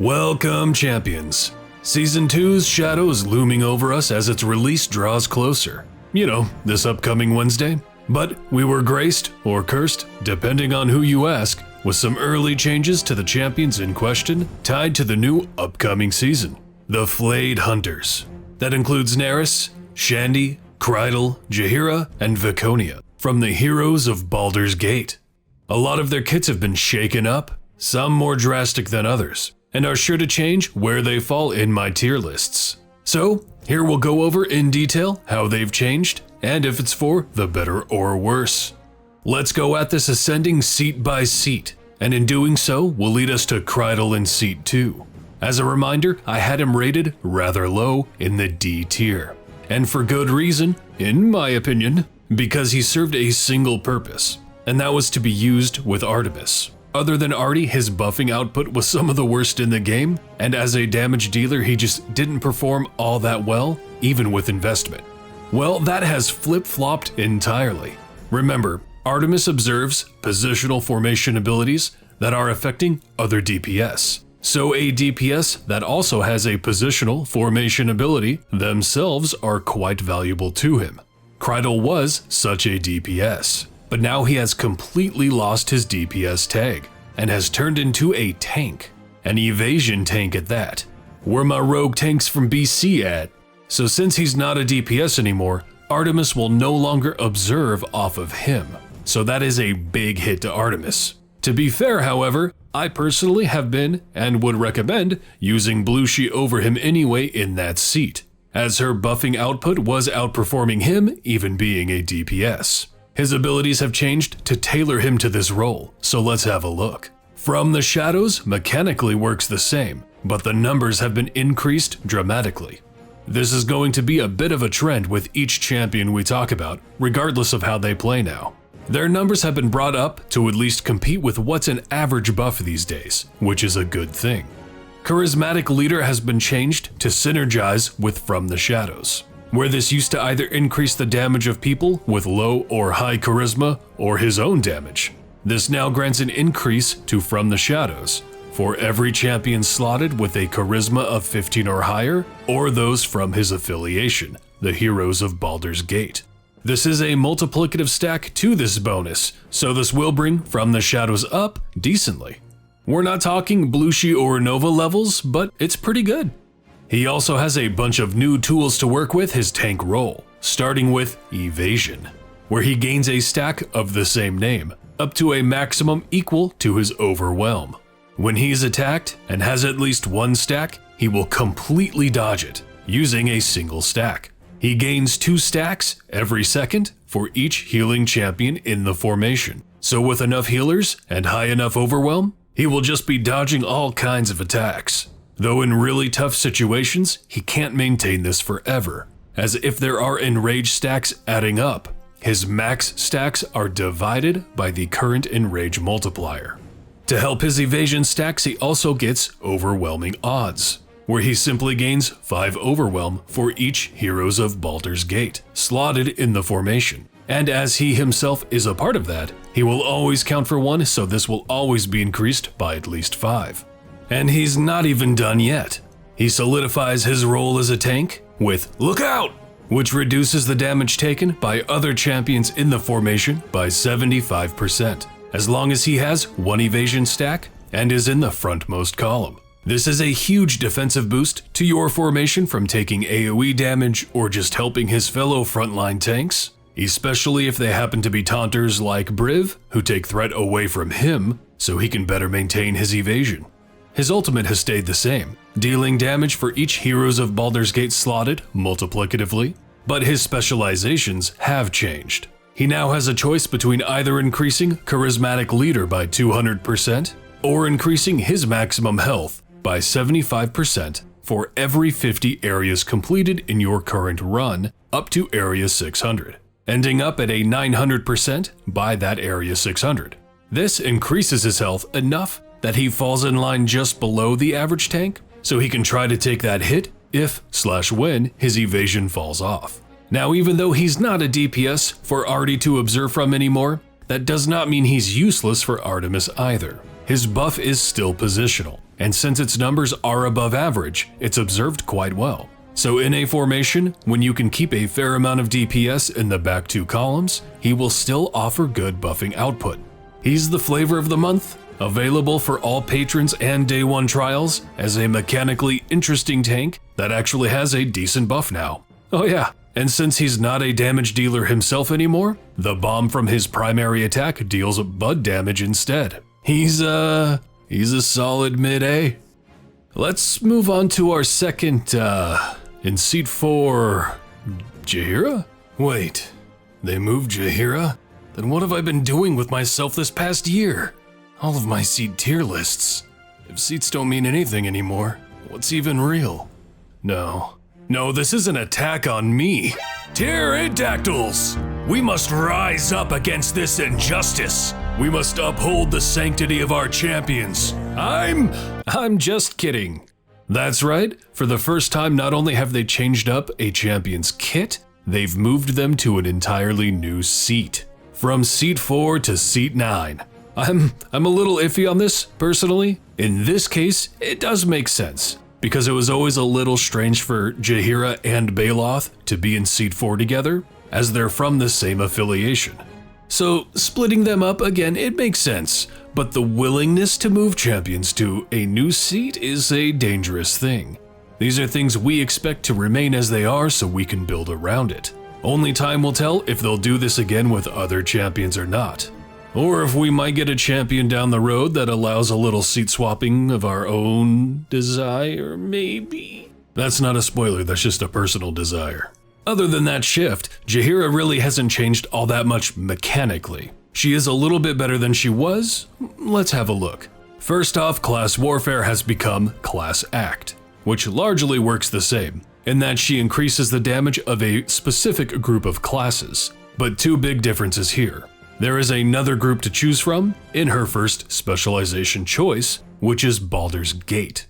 Welcome, champions. Season 2's shadow is looming over us as its release draws closer. You know, this upcoming Wednesday. But we were graced, or cursed, depending on who you ask, with some early changes to the champions in question tied to the new upcoming season, the Flayer Hunters. That includes Nerys, Shandie, Krydle, Jaheira, and Viconia, from the heroes of Baldur's Gate. A lot of their kits have been shaken up, some more drastic than others, and are sure to change where they fall in my tier lists. So, here we'll go over in detail how they've changed, and if it's for the better or worse. Let's go at this ascending seat by seat, and in doing so will lead us to Krydle in seat 2. As a reminder, I had him rated rather low in the D tier, and for good reason, in my opinion, because he served a single purpose, and that was to be used with Artemis. Other than Artie, his buffing output was some of the worst in the game, and as a damage dealer he just didn't perform all that well, even with investment. Well, that has flip-flopped entirely. Remember, Artemis observes positional formation abilities that are affecting other DPS. So a DPS that also has a positional formation ability themselves are quite valuable to him. Krydle was such a DPS. But now he has completely lost his DPS tag, and has turned into a tank, an evasion tank at that. Where my rogue tanks from BC at? So since he's not a DPS anymore, Artemis will no longer observe off of him, so that is a big hit to Artemis. To be fair, however, I personally have been, and would recommend, using Blushi over him anyway in that seat, as her buffing output was outperforming him even being a DPS. His abilities have changed to tailor him to this role, so let's have a look. From the Shadows mechanically works the same, but the numbers have been increased dramatically. This is going to be a bit of a trend with each champion we talk about, regardless of how they play now. Their numbers have been brought up to at least compete with what's an average buff these days, which is a good thing. Charismatic Leader has been changed to synergize with From the Shadows, where this used to either increase the damage of people with low or high charisma or his own damage. This now grants an increase to From the Shadows for every champion slotted with a charisma of 15 or higher, or those from his affiliation, the heroes of Baldur's Gate. This is a multiplicative stack to this bonus, so this will bring From the Shadows up decently. We're not talking Blushi or Nova levels, but it's pretty good. He also has a bunch of new tools to work with his tank role, starting with Evasion, where he gains a stack of the same name, up to a maximum equal to his Overwhelm. When he's attacked and has at least one stack, he will completely dodge it, using a single stack. He gains 2 stacks every second for each healing champion in the formation, so with enough healers and high enough Overwhelm, he will just be dodging all kinds of attacks. Though in really tough situations, he can't maintain this forever, as if there are enrage stacks adding up, his max stacks are divided by the current enrage multiplier. To help his evasion stacks, he also gets overwhelming odds, where he simply gains 5 overwhelm for each heroes of Baldur's Gate, slotted in the formation. And as he himself is a part of that, he will always count for 1, so this will always be increased by at least 5. And he's not even done yet. He solidifies his role as a tank with Look Out, which reduces the damage taken by other champions in the formation by 75%, as long as he has 1 evasion stack and is in the frontmost column. This is a huge defensive boost to your formation from taking AoE damage or just helping his fellow frontline tanks, especially if they happen to be taunters like Briv, who take threat away from him so he can better maintain his evasion. His ultimate has stayed the same, dealing damage for each heroes of Baldur's Gate slotted multiplicatively, but his specializations have changed. He now has a choice between either increasing Charismatic Leader by 200% or increasing his maximum health by 75% for every 50 areas completed in your current run up to Area 600, ending up at a 900% by that Area 600. This increases his health enough that he falls in line just below the average tank, so he can try to take that hit if/when his evasion falls off. Now, even though he's not a DPS for Artie to observe from anymore, that does not mean he's useless for Artemis either. His buff is still positional, and since its numbers are above average, it's observed quite well. So in a formation, when you can keep a fair amount of DPS in the back 2 columns, he will still offer good buffing output. He's the flavor of the month, available for all patrons and day 1 trials as a mechanically interesting tank that actually has a decent buff now. Oh yeah, and since he's not a damage dealer himself anymore, the bomb from his primary attack deals bud damage instead. He's a solid mid-A. Let's move on to our second, in seat 4, Jaheira? Wait, they moved Jaheira? Then what have I been doing with myself this past year? All of my seat tier lists. If seats don't mean anything anymore, what's even real? No, this is an attack on me. Pterodactyls! We must rise up against this injustice. We must uphold the sanctity of our champions. I'm just kidding. That's right, for the first time not only have they changed up a champion's kit, they've moved them to an entirely new seat. From seat 4 to seat 9. I'm a little iffy on this, personally. In this case, it does make sense, because it was always a little strange for Jaheira and Baloth to be in seat 4 together, as they're from the same affiliation. So splitting them up again, it makes sense, but the willingness to move champions to a new seat is a dangerous thing. These are things we expect to remain as they are so we can build around it. Only time will tell if they'll do this again with other champions or not. Or if we might get a champion down the road that allows a little seat swapping of our own desire, maybe? That's not a spoiler, that's just a personal desire. Other than that shift, Jaheira really hasn't changed all that much mechanically. She is a little bit better than she was. Let's have a look. First off, Class Warfare has become Class Act, which largely works the same, in that she increases the damage of a specific group of classes. But 2 big differences here. There is another group to choose from in her first specialization choice, which is Baldur's Gate.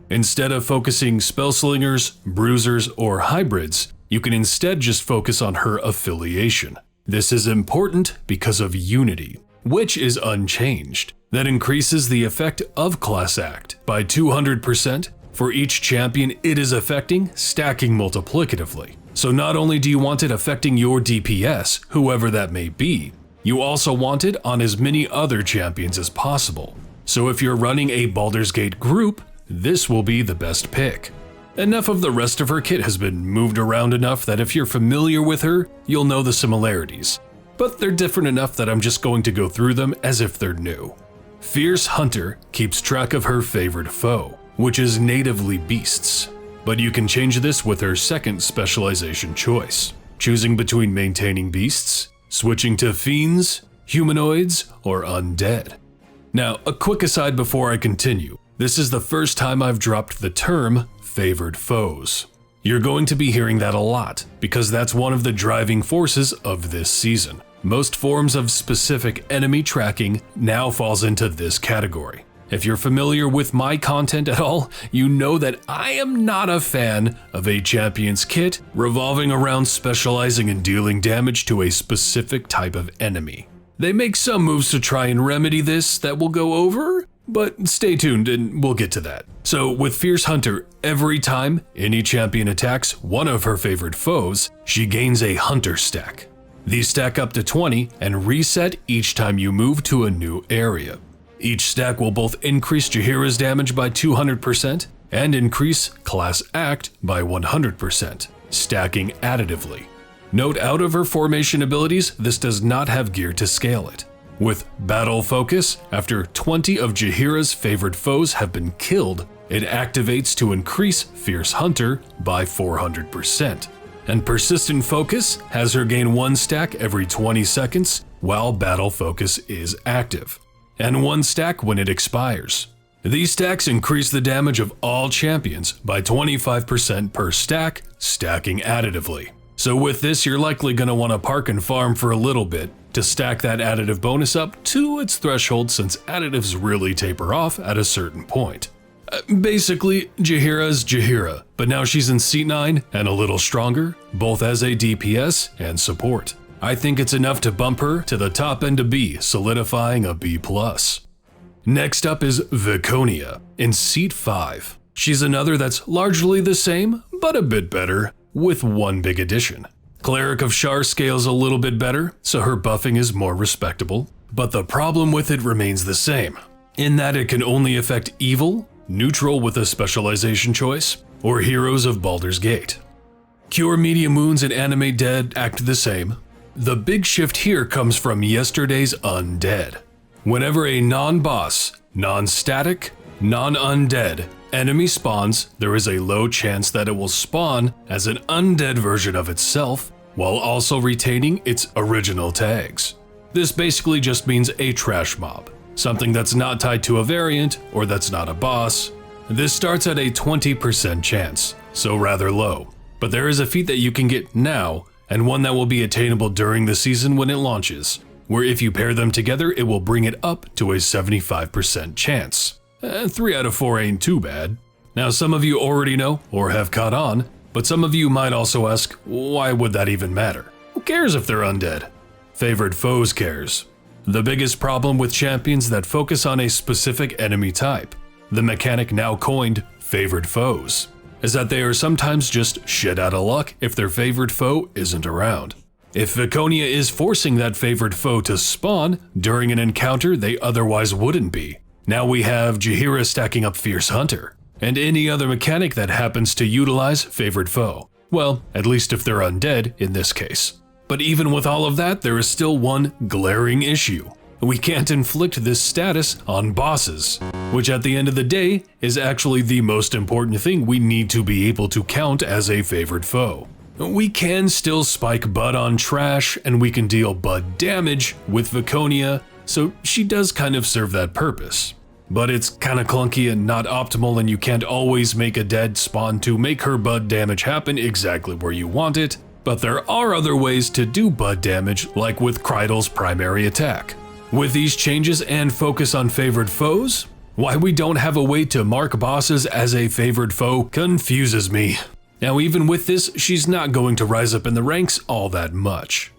Instead of focusing spellslingers, bruisers, or hybrids, you can instead just focus on her affiliation. This is important because of Unity, which is unchanged. That increases the effect of Class Act by 200% for each champion it is affecting, stacking multiplicatively. So not only do you want it affecting your DPS, whoever that may be, you also want it on as many other champions as possible. So if you're running a Baldur's Gate group, this will be the best pick. Enough of the rest of her kit has been moved around enough that if you're familiar with her, you'll know the similarities. But they're different enough that I'm just going to go through them as if they're new. Fierce Hunter keeps track of her favored foe, which is natively beasts. But you can change this with her second specialization choice, choosing between maintaining beasts, switching to fiends, humanoids, or undead. Now, a quick aside before I continue. This is the first time I've dropped the term favored foes. You're going to be hearing that a lot, because that's one of the driving forces of this season. Most forms of specific enemy tracking now falls into this category. If you're familiar with my content at all, you know that I am not a fan of a champion's kit revolving around specializing in dealing damage to a specific type of enemy. They make some moves to try and remedy this that we'll go over, but stay tuned and we'll get to that. So with Fierce Hunter, every time any champion attacks one of her favored foes, she gains a Hunter stack. These stack up to 20 and reset each time you move to a new area. Each stack will both increase Jaheira's damage by 200% and increase Class Act by 100%, stacking additively. Note out of her formation abilities, this does not have gear to scale it. With Battle Focus, after 20 of Jaheira's favored foes have been killed, it activates to increase Fierce Hunter by 400%. And Persistent Focus has her gain 1 stack every 20 seconds while Battle Focus is active, and 1 stack when it expires. These stacks increase the damage of all champions by 25% per stack, stacking additively. So with this, you're likely going to want to park and farm for a little bit to stack that additive bonus up to its threshold, since additives really taper off at a certain point. Basically, Jaheira's Jaheira, but now she's in seat 9 and a little stronger, both as a DPS and support. I think it's enough to bump her to the top end of B, solidifying a B+. Next up is Viconia in seat 5. She's another that's largely the same, but a bit better, with one big addition. Cleric of Shar scales a little bit better, so her buffing is more respectable, but the problem with it remains the same, in that it can only affect evil, neutral with a specialization choice, or heroes of Baldur's Gate. Cure medium wounds and animate dead act the same. The big shift here comes from yesterday's undead. Whenever a non-boss, non-static, non-undead enemy spawns, there is a low chance that it will spawn as an undead version of itself, while also retaining its original tags. This basically just means a trash mob, something that's not tied to a variant or that's not a boss. This starts at a 20% chance, so rather low, but there is a feat that you can get now and one that will be attainable during the season when it launches, where if you pair them together it will bring it up to a 75% chance. 3 out of 4 ain't too bad. Now some of you already know or have caught on, but some of you might also ask, why would that even matter? Who cares if they're undead? Favored foes cares. The biggest problem with champions that focus on a specific enemy type, the mechanic now coined favored foes, is that they are sometimes just shit out of luck if their favored foe isn't around. If Viconia is forcing that favored foe to spawn during an encounter they otherwise wouldn't be, now we have Jaheira stacking up Fierce Hunter, and any other mechanic that happens to utilize favored foe. Well, at least if they're undead in this case. But even with all of that, there is still one glaring issue. We can't inflict this status on bosses, which at the end of the day is actually the most important thing we need to be able to count as a favored foe. We can still spike Bud on trash and we can deal Bud damage with Viconia, so she does kind of serve that purpose. But it's kinda clunky and not optimal, and you can't always make a dead spawn to make her Bud damage happen exactly where you want it, but there are other ways to do Bud damage, like with Krydle's primary attack. With these changes and focus on favored foes, why we don't have a way to mark bosses as a favored foe confuses me. Now even with this, she's not going to rise up in the ranks all that much.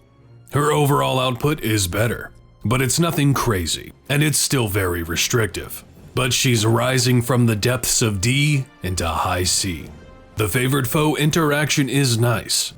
Her overall output is better, but it's nothing crazy, and it's still very restrictive. But she's rising from the depths of D into high C. The favored foe interaction is nice.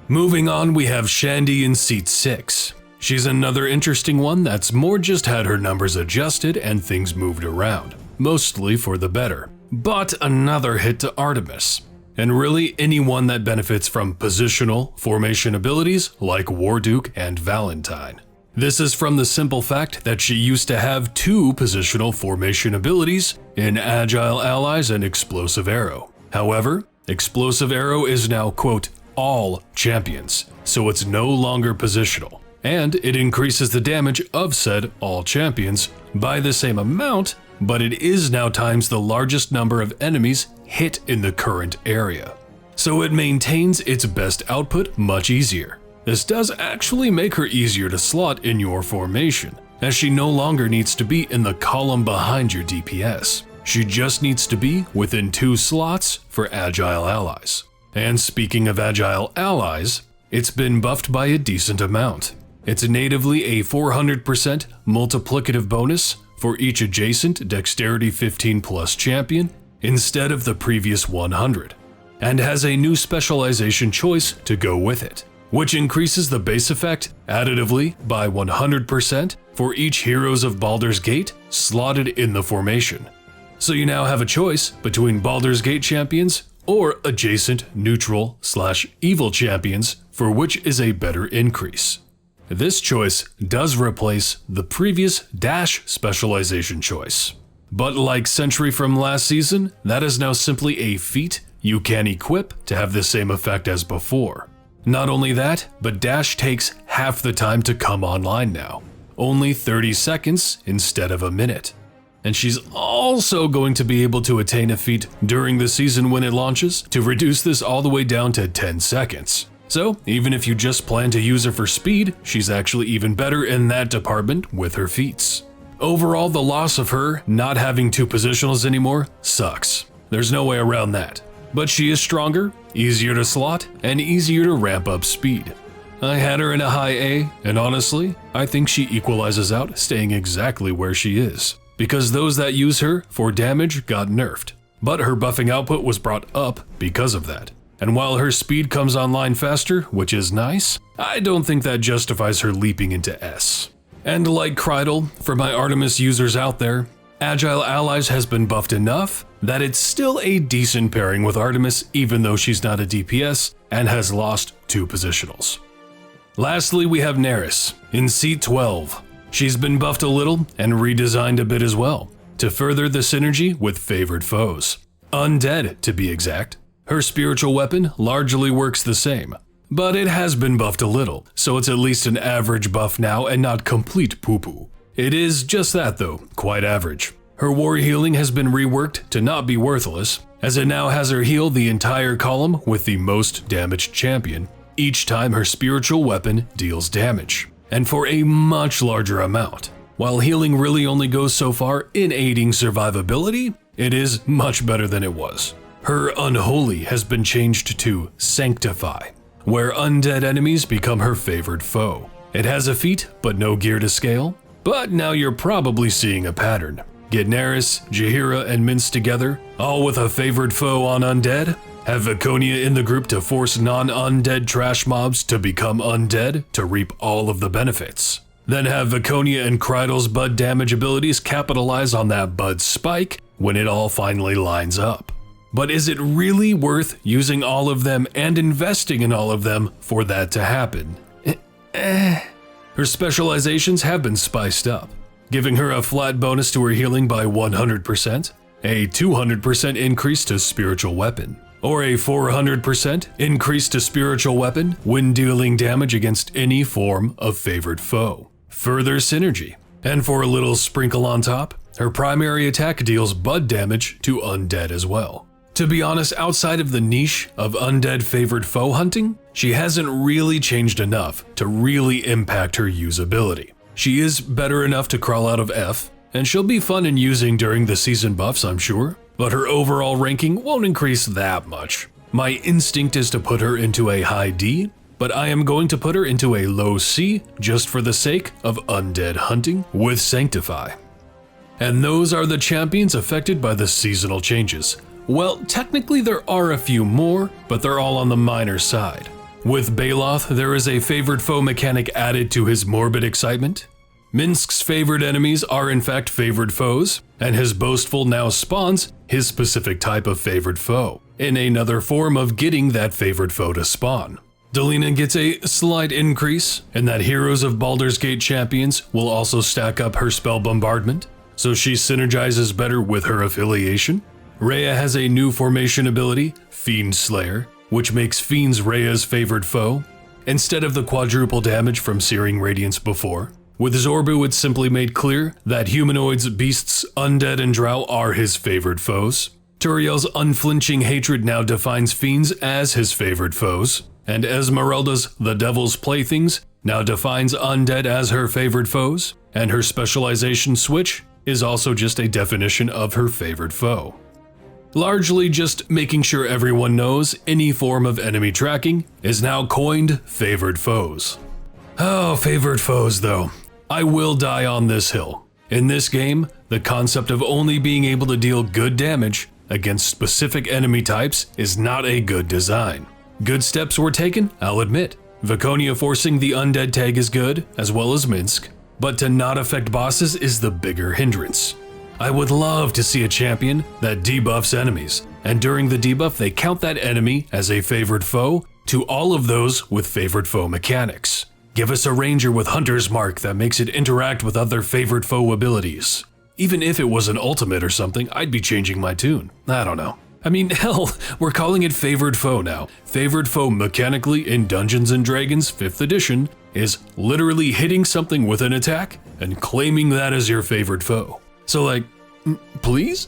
Moving on, we have Shandie in seat 6. She's another interesting one that's more just had her numbers adjusted and things moved around, mostly for the better. But another hit to Artemis, and really anyone that benefits from positional formation abilities like Warduke and Valentine. This is from the simple fact that she used to have 2 positional formation abilities in Agile Allies and Explosive Arrow. However, Explosive Arrow is now, quote, all champions, so it's no longer positional, and it increases the damage of said all champions by the same amount, but it is now times the largest number of enemies hit in the current area. So it maintains its best output much easier. This does actually make her easier to slot in your formation, as she no longer needs to be in the column behind your DPS. She just needs to be within 2 slots for Agile Allies. And speaking of Agile Allies, it's been buffed by a decent amount. It's natively a 400% multiplicative bonus for each adjacent Dexterity 15 plus champion instead of the previous 100, and has a new specialization choice to go with it, which increases the base effect additively by 100% for each Heroes of Baldur's Gate slotted in the formation. So you now have a choice between Baldur's Gate champions or adjacent neutral/evil champions for which is a better increase. This choice does replace the previous dash specialization choice. But like Sentry from last season, that is now simply a feat you can equip to have the same effect as before. Not only that, but dash takes half the time to come online now, only 30 seconds instead of a minute. And she's also going to be able to attain a feat during the season when it launches to reduce this all the way down to 10 seconds. So even if you just plan to use her for speed, she's actually even better in that department with her feats. Overall, the loss of her not having 2 positionals anymore sucks. There's no way around that. But she is stronger, easier to slot, and easier to ramp up speed. I had her in a high A, and honestly, I think she equalizes out staying exactly where she is. because those that use her for damage got nerfed. But her buffing output was brought up because of that. And while her speed comes online faster, which is nice, I don't think that justifies her leaping into S. And like Krydle, for my Artemis users out there, Agile Allies has been buffed enough that it's still a decent pairing with Artemis even though she's not a DPS and has lost 2 positionals. Lastly, we have Nerys in seat 12. She's been buffed a little and redesigned a bit as well, to further the synergy with favored foes. Undead, to be exact. Her spiritual weapon largely works the same, but it has been buffed a little, so it's at least an average buff now and not complete poo-poo. It is just that though, quite average. Her war healing has been reworked to not be worthless, as it now has her heal the entire column with the most damaged champion, each time her spiritual weapon deals damage, and for a much larger amount. While healing really only goes so far in aiding survivability, it is much better than it was. Her Unholy has been changed to Sanctify, where undead enemies become her favored foe. It has a feat, but no gear to scale, but now you're probably seeing a pattern. Get Nerys, Jaheira, and Mince together, all with a favored foe on undead. Have Viconia in the group to force non-undead trash mobs to become undead to reap all of the benefits. Then have Viconia and Krydle's Bud damage abilities capitalize on that Bud spike when it all finally lines up. But is it really worth using all of them and investing in all of them for that to happen? Her specializations have been spiced up, giving her a flat bonus to her healing by 100%, a 200% increase to spiritual weapon, or a 400% increase to spiritual weapon when dealing damage against any form of favored foe. Further synergy. And for a little sprinkle on top, her primary attack deals Bud damage to undead as well. To be honest, outside of the niche of undead favored foe hunting, she hasn't really changed enough to really impact her usability. She is better enough to crawl out of F, and she'll be fun in using during the season buffs, I'm sure, but her overall ranking won't increase that much. My instinct is to put her into a high D, but I am going to put her into a low C just for the sake of undead hunting with Sanctify. And those are the champions affected by the seasonal changes. Well, technically there are a few more, but they're all on the minor side. With Baloth, there is a favored foe mechanic added to his morbid excitement. Minsk's favored enemies are in fact favored foes, and his boastful now spawns his specific type of favored foe, in another form of getting that favored foe to spawn. Delina gets a slight increase, in that Heroes of Baldur's Gate champions will also stack up her spell bombardment, so she synergizes better with her affiliation. Rhea has a new formation ability, Fiend Slayer, which makes Fiends Rhea's favored foe, instead of the quadruple damage from Searing Radiance before. With Zorbu, it's simply made clear that humanoids, beasts, undead, and drow are his favored foes. Turiel's unflinching hatred now defines fiends as his favored foes, and Esmeralda's The Devil's Playthings now defines undead as her favored foes, and her specialization switch is also just a definition of her favored foe. Largely just making sure everyone knows any form of enemy tracking is now coined favored foes. Oh, favored foes though. I will die on this hill. In this game, the concept of only being able to deal good damage against specific enemy types is not a good design. Good steps were taken, I'll admit. Viconia forcing the undead tag is good, as well as Minsk, but to not affect bosses is the bigger hindrance. I would love to see a champion that debuffs enemies, and during the debuff they count that enemy as a favored foe to all of those with favored foe mechanics. Give us a ranger with Hunter's Mark that makes it interact with other favored foe abilities. Even if it was an ultimate or something, I'd be changing my tune. I don't know. I mean, hell, we're calling it favored foe now. Favored foe mechanically in Dungeons & Dragons 5th edition is literally hitting something with an attack and claiming that as your favored foe. So like, please?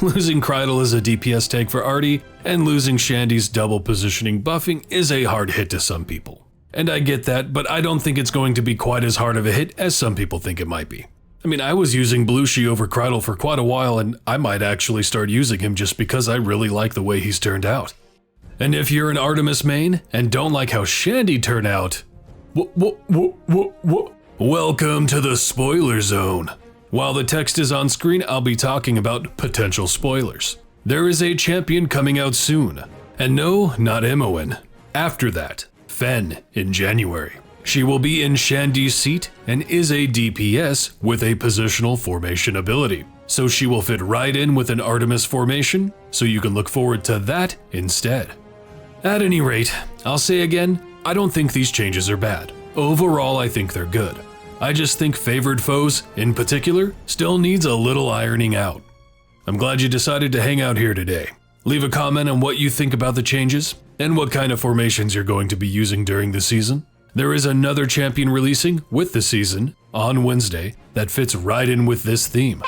Losing Krydle as a DPS tag for Artie and losing Shandie's double positioning buffing is a hard hit to some people. And I get that, but I don't think it's going to be quite as hard of a hit as some people think it might be. I mean, I was using Blushi over Krydle for quite a while, and I might actually start using him just because I really like the way he's turned out. And if you're an Artemis main and don't like how Shandie turned out, welcome to the spoiler zone, While the text is on screen, I'll be talking about potential spoilers. There is a champion coming out soon. And no, not Imoen. After that, Fen in January. She will be in Shandie's seat and is a DPS with a positional formation ability. So she will fit right in with an Artemis formation, so you can look forward to that instead. At any rate, I'll say again, I don't think these changes are bad. Overall, I think they're good. I just think favored foes, in particular, still needs a little ironing out. I'm glad you decided to hang out here today. Leave a comment on what you think about the changes, and what kind of formations you're going to be using during the season. There is another champion releasing with the season on Wednesday that fits right in with this theme.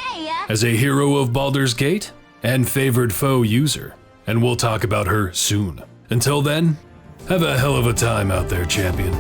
As a hero of Baldur's Gate and favored foe user, and we'll talk about her soon. Until then, have a hell of a time out there, champion.